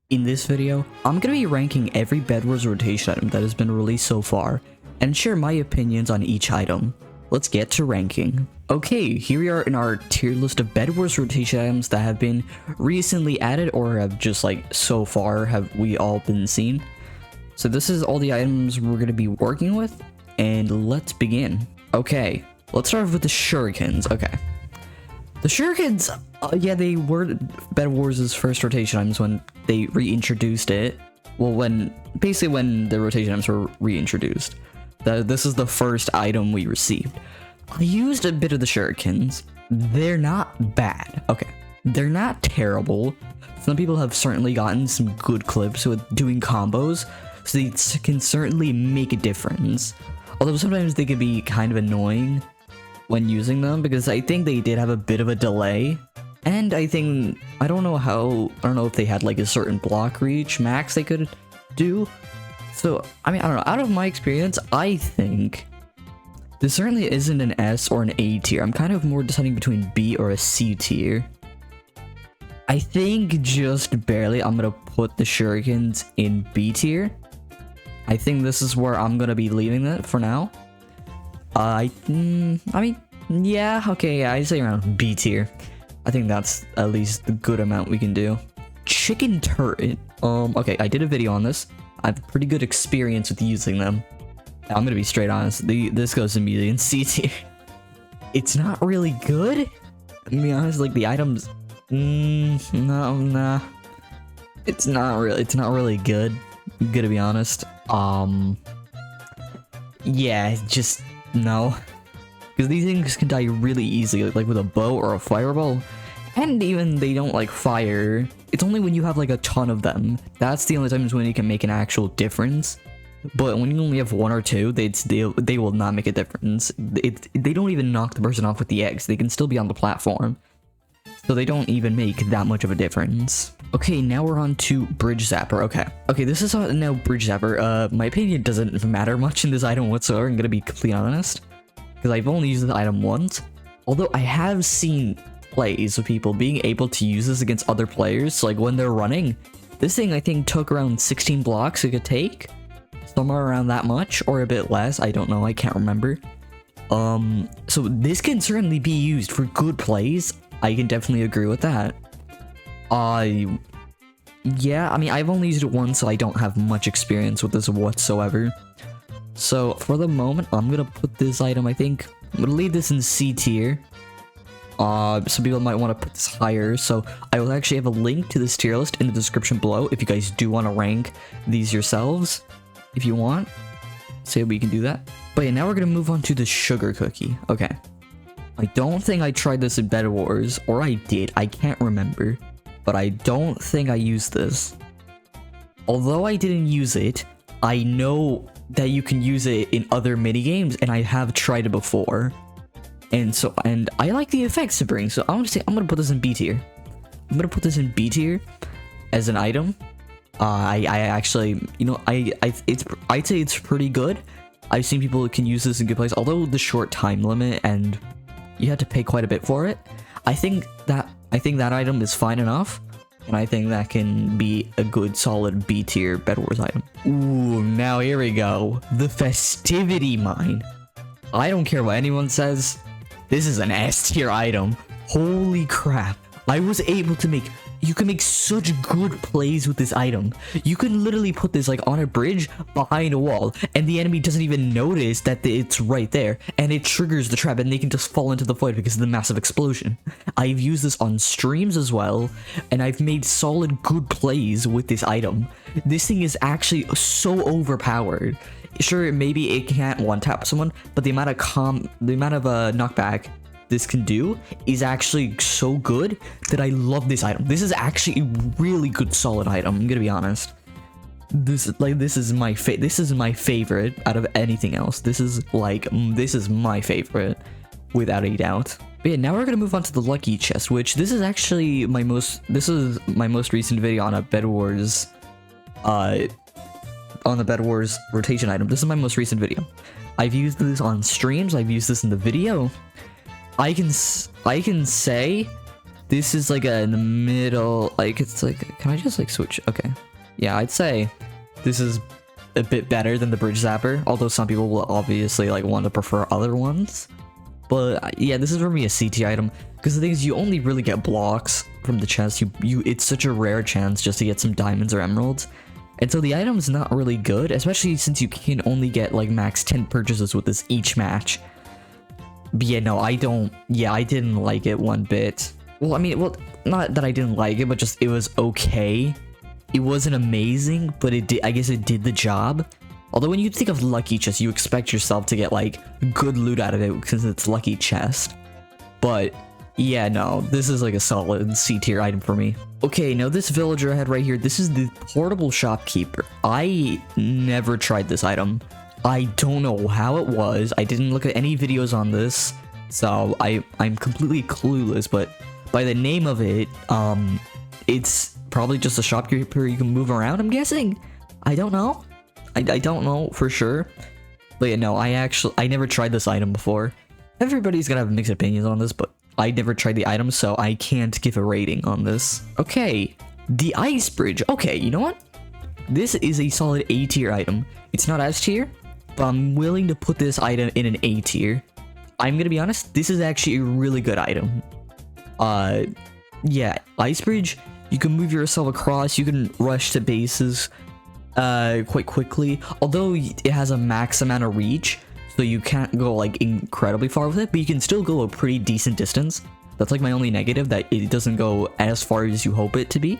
In this video, I'm going to be ranking every Bedwars rotation item that has been released so far, and share my opinions on each item. Let's get to ranking. Okay, here we are in our tier list of Bedwars rotation items that have been recently added or have just like so far have we all been seen. So this is all the items we're going to be working with, and let's begin. Okay, let's start with the Shurikens. Okay. The Shurikens, yeah, they were Bedwars' first rotation items when they reintroduced it. Well, basically when the rotation items were reintroduced. This is the first item we received. I used a bit of the Shurikens. They're not bad. Okay, they're not terrible. Some people have certainly gotten some good clips with doing combos, so they can certainly make a difference. Although sometimes they can be kind of annoying when using them, because I think they did have a bit of a delay, and I don't know if they had like a certain block reach max they could do. So I mean, I don't know, out of my experience, I think this certainly isn't an S or an A tier. I'm kind of more deciding between B or a C tier. I think just barely I'm gonna put the Shurikens in B tier. I think this is where I'm gonna be leaving it for now. I mean, yeah, okay, yeah, I'd say around B tier. I think that's at least the good amount we can do. Chicken turret. Okay, I did a video on this. I have pretty good experience with using them. I'm gonna be straight honest. This goes immediately in C tier. It's not really good. To be honest, like the items, nah. It's not really good. I'm gonna be honest. Yeah, just no. Because these things can die really easily, like with a bow or a fireball. And even they don't like fire. It's only when you have like a ton of them. That's the only times when you can make an actual difference. But when you only have one or two, they will not make a difference. They don't even knock the person off with the eggs. They can still be on the platform. So they don't even make that much of a difference. Okay, now we're on to Bridge Zapper. Okay, this is now Bridge Zapper. My opinion doesn't matter much in this item whatsoever, I'm gonna be completely honest. Because I've only used this item once. Although I have seen plays of people being able to use this against other players. So like when they're running, this thing I think took around 16 blocks it could take. Somewhere around that much, or a bit less, I don't know, I can't remember. So this can certainly be used for good plays. I can definitely agree with that. Yeah, I mean, I've only used it once, so I don't have much experience with this whatsoever. So for the moment, I'm gonna put this item, I think, I'm gonna leave this in C tier. Some people might want to put this higher, so I will actually have a link to this tier list in the description below if you guys do want to rank these yourselves. If you want, say we can do that. But yeah, now we're gonna move on to the sugar cookie. Okay. I don't think I tried this in Bedwars, or I did, I can't remember. But I don't think I used this. Although I didn't use it, I know that you can use it in other minigames, and I have tried it before. And I like the effects it brings, so I'm gonna put this in B tier. I'm gonna put this in B tier as an item. I actually, you know, I'd say it's pretty good. I've seen people who can use this in good places, although the short time limit and you have to pay quite a bit for it. I think that item is fine enough, and I think that can be a good solid B tier Bedwars item. Ooh, now here we go. The festivity mine. I don't care what anyone says. This is an S tier item. Holy crap. I was able to make... You can make such good plays with this item. You can literally put this like on a bridge behind a wall, and the enemy doesn't even notice that it's right there, and it triggers the trap, and they can just fall into the void because of the massive explosion. I've used this on streams as well, and I've made solid good plays with this item. This thing is actually so overpowered. Sure, maybe it can't one-tap someone, but the amount of knockback this can do is actually so good that I love this item. This is actually a really good solid item, I'm gonna be honest. This is my favorite out of anything else. This is my favorite without a doubt. But yeah, now we're gonna move on to the lucky chest, which this is my most recent video on a Bedwars on the Bedwars rotation item. This is my most recent video. I've used this on streams, I've used this in the video. I can say This is like in the middle, like it's like, can I just like switch? Okay. Yeah, I'd say this is a bit better than the bridge zapper, although some people will obviously like want to prefer other ones. But yeah, this is for me a CT item, because the thing is, you only really get blocks from the chest. It's such a rare chance just to get some diamonds or emeralds. And so the item's not really good, especially since you can only get like max 10 purchases with this each match. But yeah, no, I didn't like it one bit. Well, I mean, not that I didn't like it, but just it was okay. It wasn't amazing, but I guess it did the job. Although when you think of lucky chest, you expect yourself to get like good loot out of it because it's lucky chest. But yeah, no, this is like a solid C tier item for me. Okay, now this villager I had right here, this is the portable shopkeeper. I never tried this item. I don't know how it was. I didn't look at any videos on this, so I'm completely clueless. But by the name of it, it's probably just a shopkeeper you can move around, I'm guessing. I don't know. I don't know for sure. But yeah, no, I never tried this item before. Everybody's gonna have mixed opinions on this, but I never tried the item, so I can't give a rating on this. Okay, the ice bridge. Okay, you know what? This is a solid A tier item. It's not S tier, but I'm willing to put this item in an A tier. I'm gonna be honest, this is actually a really good item. Yeah, ice bridge, you can move yourself across, you can rush to bases quite quickly, although it has a max amount of reach, so you can't go like incredibly far with it, but you can still go a pretty decent distance. That's like my only negative, that it doesn't go as far as you hope it to be,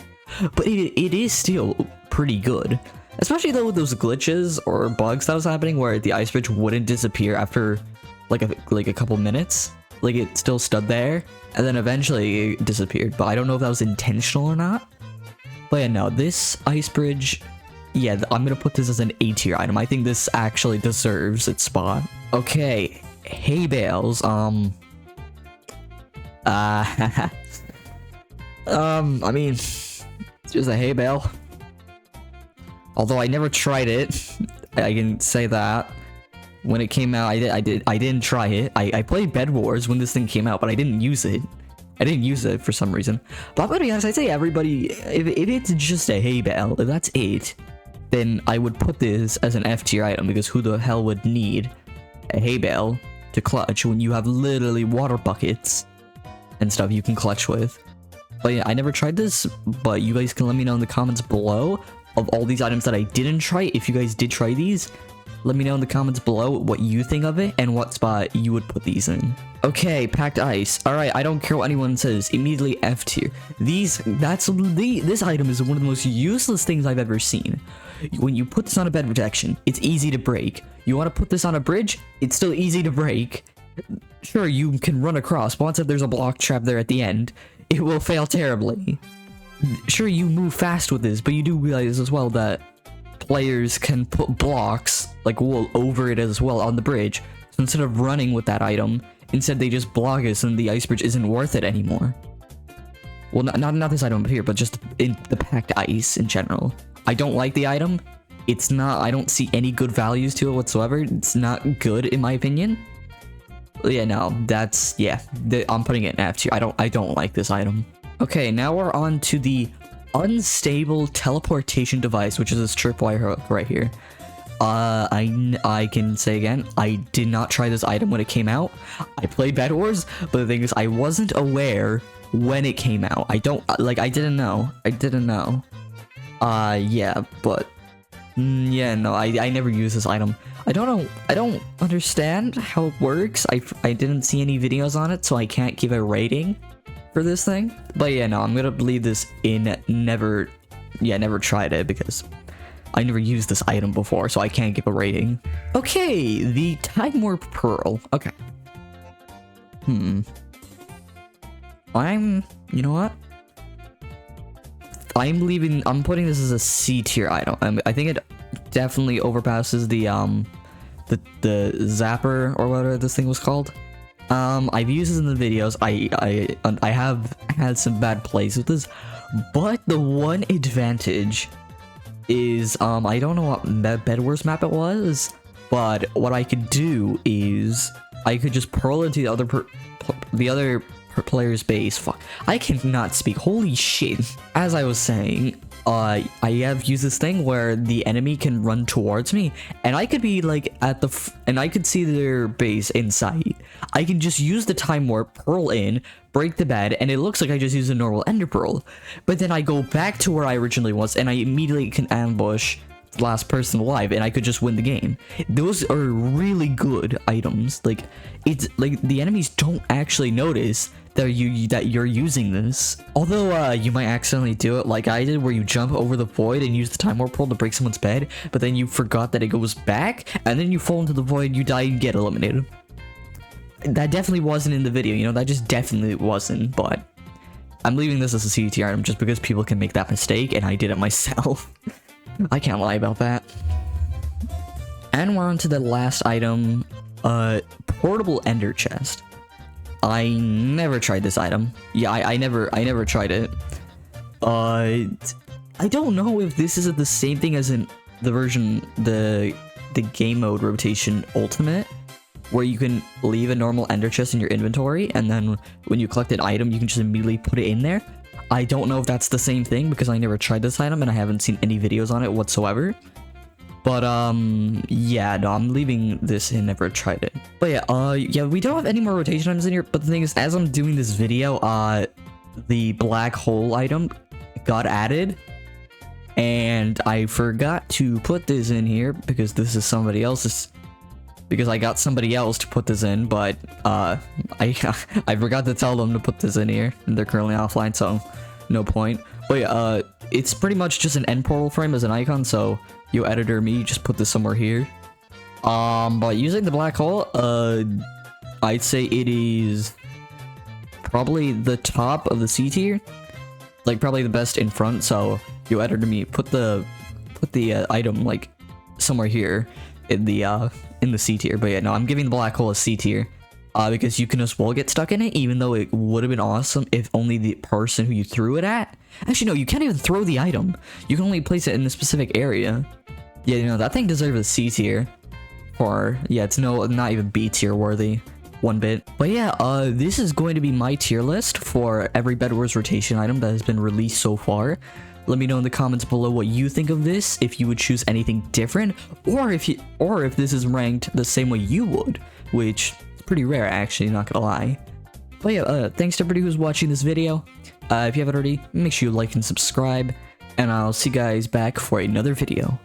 but it is still pretty good. Especially though with those glitches or bugs that was happening where the ice bridge wouldn't disappear after like a couple minutes. Like it still stood there and then eventually it disappeared, but I don't know if that was intentional or not. But yeah, no, this ice bridge, yeah, I'm gonna put this as an A tier item. I think this actually deserves its spot. Okay, hay bales. I mean, it's just a hay bale. Although I never tried it, I can say that. When it came out, I didn't try it. I played Bedwars when this thing came out, but I didn't use it. I didn't use it for some reason. But I'm gonna be honest, I'd say everybody, if it's just a hay bale, if that's it, then I would put this as an F tier item, because who the hell would need a hay bale to clutch when you have literally water buckets and stuff you can clutch with. But yeah, I never tried this, but you guys can let me know in the comments below of all these items that I didn't try. If you guys did try these, let me know in the comments below what you think of it and what spot you would put these in. Okay, packed ice. Alright, I don't care what anyone says. Immediately F tier. This item is one of the most useless things I've ever seen. When you put this on a bed protection, it's easy to break. You want to put this on a bridge, it's still easy to break. Sure, you can run across, but once there's a block trap there at the end, it will fail terribly. Sure, you move fast with this, but you do realize as well that players can put blocks, like wool, over it as well on the bridge. So instead of running with that item, instead they just block it, and the ice bridge isn't worth it anymore. Well, not this item here, but just in the packed ice in general. I don't like the item. It's not, I don't see any good values to it whatsoever. It's not good in my opinion. Yeah, no, that's, yeah, I'm putting it in F tier. I don't like this item. Okay, now we're on to the unstable teleportation device, which is this tripwire hook right here. I can say again, I did not try this item when it came out. I played Bedwars, but the thing is, I wasn't aware when it came out. I didn't know. Yeah, but yeah, no, I never used this item. I don't know. I don't understand how it works. I didn't see any videos on it, so I can't give a rating for this thing. But yeah, no, I'm gonna leave this in never tried it because I never used this item before, so I can't give a rating. Okay, the Time Warp Pearl. Okay. You know what? I'm putting this as a C tier item. I think it definitely overpasses the zapper or whatever this thing was called. I've used this in the videos. I have had some bad plays with this, but the one advantage is I don't know what Bedwars map it was, but what I could do is I could just pearl into the other player's base. Fuck, I cannot speak. Holy shit. As I was saying, I have used this thing where the enemy can run towards me, and I could be like at the and I could see their base in sight. I can just use the time warp, pearl in, break the bed, and it looks like I just used a normal ender pearl. But then I go back to where I originally was, and I immediately can ambush the last person alive, and I could just win the game. Those are really good items. Like, it's like the enemies don't actually notice that you're using this. Although you might accidentally do it like I did, where you jump over the void and use the time warp pearl to break someone's bed, but then you forgot that it goes back, and then you fall into the void, you die, and get eliminated. That definitely wasn't in the video, you know, that just definitely wasn't, but I'm leaving this as a C tier item just because people can make that mistake, and I did it myself. I can't lie about that. And we're on to the last item, portable ender chest. I never tried this item. Yeah, I never tried it. I don't know if this is the same thing as in the version, the game mode rotation ultimate, where you can leave a normal ender chest in your inventory, and then when you collect an item, you can just immediately put it in there. I don't know if that's the same thing because I never tried this item and I haven't seen any videos on it whatsoever. But yeah, no, I'm leaving this and never tried it. But yeah, we don't have any more rotation items in here. But the thing is, as I'm doing this video, the black hole item got added, and I forgot to put this in here because this is somebody else's. Because I got somebody else to put this in, but I forgot to tell them to put this in here, and they're currently offline, so no point. But yeah, it's pretty much just an end portal frame as an icon, so you editor me, just put this somewhere here. But using the black hole, I'd say it is probably the top of the C tier, like probably the best in front. So you editor me, put the item like somewhere here in the C tier. But yeah, no, I'm giving the black hole a C tier, because you can as well get stuck in it, even though it would have been awesome if only the person who you threw it at. Actually, no, you can't even throw the item. You can only place it in a specific area. Yeah, you know, that thing deserves a C tier. Or, yeah, it's not even B tier worthy. One bit. But yeah, this is going to be my tier list for every Bedwars rotation item that has been released so far. Let me know in the comments below what you think of this, if you would choose anything different, or if this is ranked the same way you would, which is pretty rare actually, not gonna lie. But yeah, thanks to everybody who's watching this video. If you haven't already, make sure you like and subscribe, and I'll see you guys back for another video.